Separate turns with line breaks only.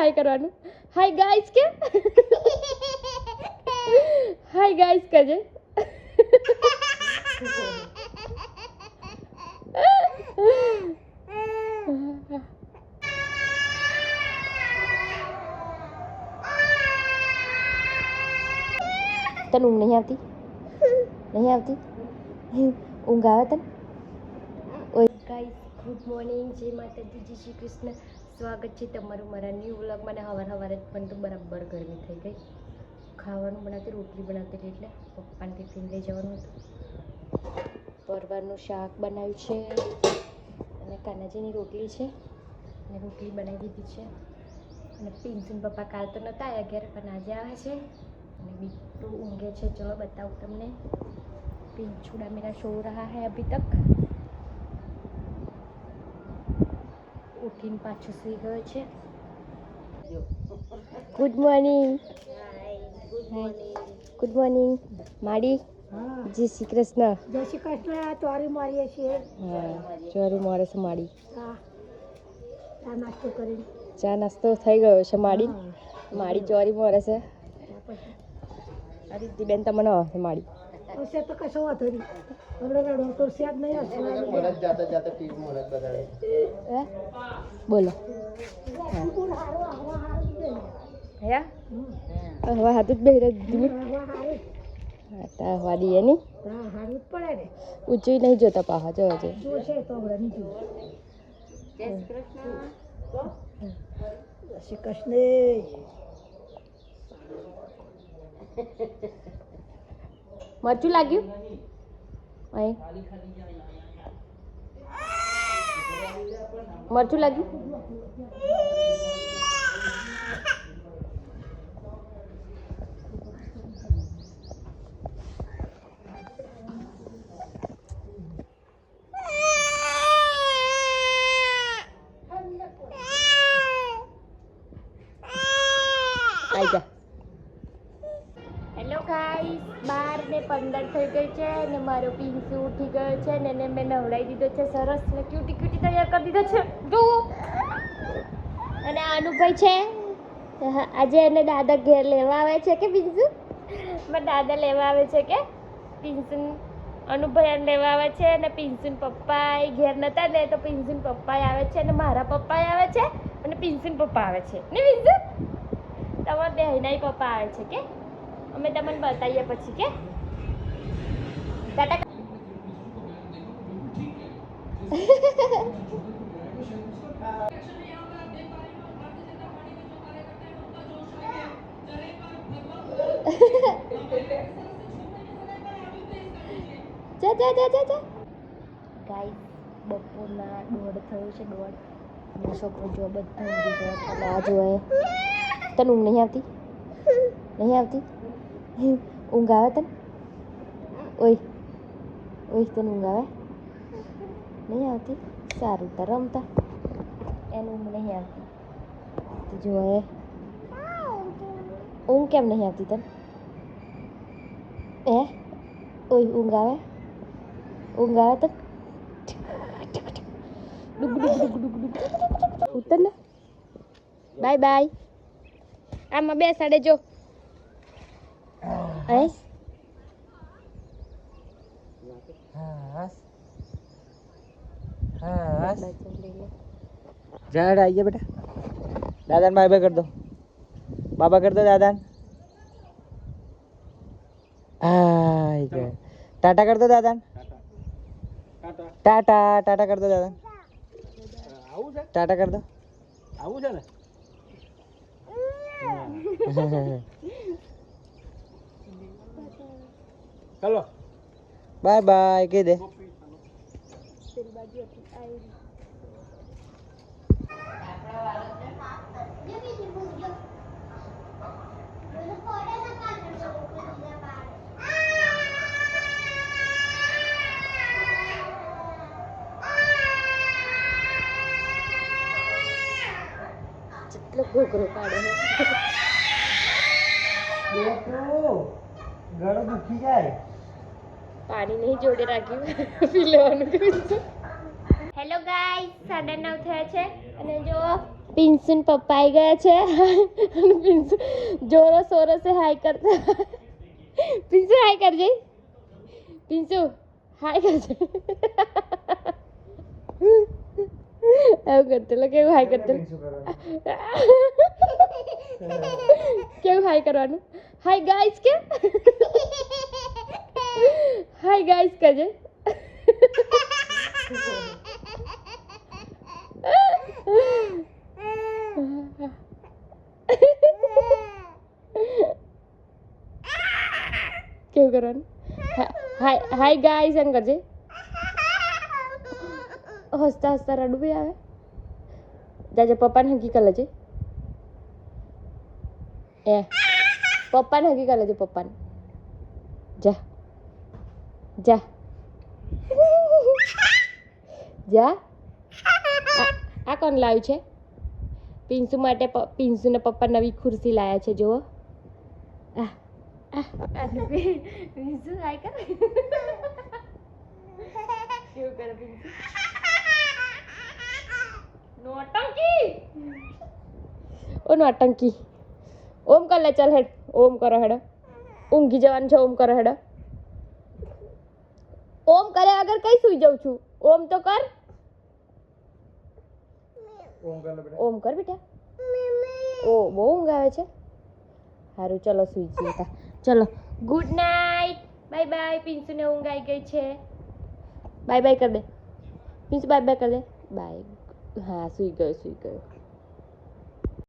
હાય કરવાનું. Hi guys કે hi guys કહેજે. તને ઊંઘ નહીં આવતી? નહીં આવતી? ઊંઘ આવે તને? ઓય ગાઈસ, ગુડ મોર્નિંગ, જય માતાજી, જય શ્રી કૃષ્ણ. સ્વાગત છે તમારું મારા ન્યૂ વ્લોગમાં. સવારે પણ તો બરાબર ગરમી થઈ ગઈ. ખાવાનું બનાવતી, રોટલી બનાવતી હતી એટલે પપ્પાને ટિફિન લઈ જવાનું હતું. પરવરનું શાક બનાવ્યું છે અને કાનાજીની રોટલી છે અને રોટલી બનાવી દીધી છે. અને પિન્સુન પપ્પા કાલ તો નહોતા આવ્યા ઘેર, પણ આજે આવે છે. અને બીટુ ઊંઘે છે. ચલો બતાવું તમને. पिंचुड़ा मेरा सो रहा है अभी तक. उठीने पाछो सुई गयो छे. Good morning. गुड मॉर्निंग माड़ी. जय श्री कृष्ण.
जय श्री कृष्ण. ચોરી મારીએ છીએ.
હા, ચોરી મારે છે માડી.
હા, ચા નાસ્તો કરીને.
ચા નાસ્તો થઈ ગયો છે માડી. માડી ચોરી મારે છે. અરે દીબેન તમને આવે માડી.
ઉસે તો કશો વાતો નહીં. હમણાં રડો તો સ્યાદ નહીં હશે.
મોરત જાતા જાતા ટીવી મોરત બતાડે.
બોલો. હે હવા હાથું જ બેહી દીધું. હા તા હવા દઈએ ની.
હા, હારું જ પડે ને.
ઊંચું નહીં જોતા પાહા જો જો.
જોશે તો હમણાં નહીં જોયું. જય શ્રી કૃષ્ણ.
મરચું લાગ્યું? અહીં મરચું લાગ્યું? આઈ જા. હેલો ગાઈસ, 12:15 થઈ ગઈ છે ને મારો પિન્સુ ઉઠી ગયો છે ને એને મેં નવડાવી દીધો છે. સરસ ને ક્યુટી ક્યુટી તૈયાર કરી દીધો છે. જો અને અનુભાઈ છે. આજે એને દાદા ઘેર લેવા આવે છે કે પિન્સુ? મારા દાદા લેવા આવે છે કે પિન્સુ? અનુભાઈ એને લેવા આવે છે અને પિન્સુન પપ્પા ઘેર નતા ને તો પિન્સુન પપ્પા આવે છે અને મારા પપ્પા આવે છે અને પિન્સુન પપ્પા આવે છે ને પિન્સુ તમારા બહેનાઈ પપ્પા આવે છે કે અમે તમને બતાવીએ પછી કે ટાટા. જા જા જા જા જા. ગાઈસ, બપોરના 1:30 થયો છે. 1:30 છોકરો જો બધા ઊંઘી ગયા એટલે આ જોએ. તને ઊંઘ નહીં આવતી? નહીં આવતી? ઊંઘ આવે તને? ઓય ઓય તને ઊંઘ આવે? નહીં આવતી? સારું તાર રમતા. એને ઊંઘ નહીં આવતી તો જોએ. ઊંઘ કેમ નહીં આવતી તને? ઓય ઊંઘ આવે? ઊંઘ આવે તને? ઉતર ને. Bye bye. આમાં બેસાડે જો.
ઝાડ આइए बेटा. दादा बाय बाय कर दो. बाबा कर दो दादा. हाय गए. टाटा कर दो दादा. टाटा टाटा कर दो दादा. टाटा कर दो. આવું છે ને. ચલો બાય બાય કહી દે.
કેટલો ઘોઘરો પાડે
ગળો દુખી જાય.
પાણી નહીં જોડે રાખ્યું પી લેવાનું. હેલો ગાઈસ 9:30 થયા છે અને જો પિન્સુન પપ્પા આવી ગયા છે અને પિન્સુ જોરો સોરો સે હાય કરતા પિન્સુ હાય કરજે પિન્સુ હાય કરજે એવું કરતે લો કેવું હાય કરતે કેવું હાય કરવાનું હાય ગાઈસ કે હાય ગાઈસ કરજે કેવું કરવાનું હાય ગાઈસ એમ કરજે હસતા હસતા રડું બી આવે જાજે પપ્પાને હકી કર લેજે એ પપ્પાને હકી કર લેજે પપ્પાને જા જા જા આ કોણ લાવ્યું છે પિન્સુ માટે પિન્સુને પપ્પા નવી ખુરશી લાવ્યા છે જુઓ પિન્સુ હાય કર કેવું કરે પિન્સુ નોટંકી ઓ નોટંકી ઓમ કર લે ચાલ હેડ ઓમ કરો હેડ ઊંઘી જવાનું છે ઓમ કરો હેડ ઓમ કરે અગર કઈ સુઈ જાઉં છું ઓમ તો કર ઓમ કર બેટા ઓ બહુ ઊંઘ આવે છે સારું ચલો સુઈ જઈએ તા ચલો ગુડ નાઇટ બાય બાય પિન્સુને ઊંઘ આવી ગઈ છે બાય બાય કર દે પિન્સુ બાય બાય કર દે બાય હા સુઈ ગયો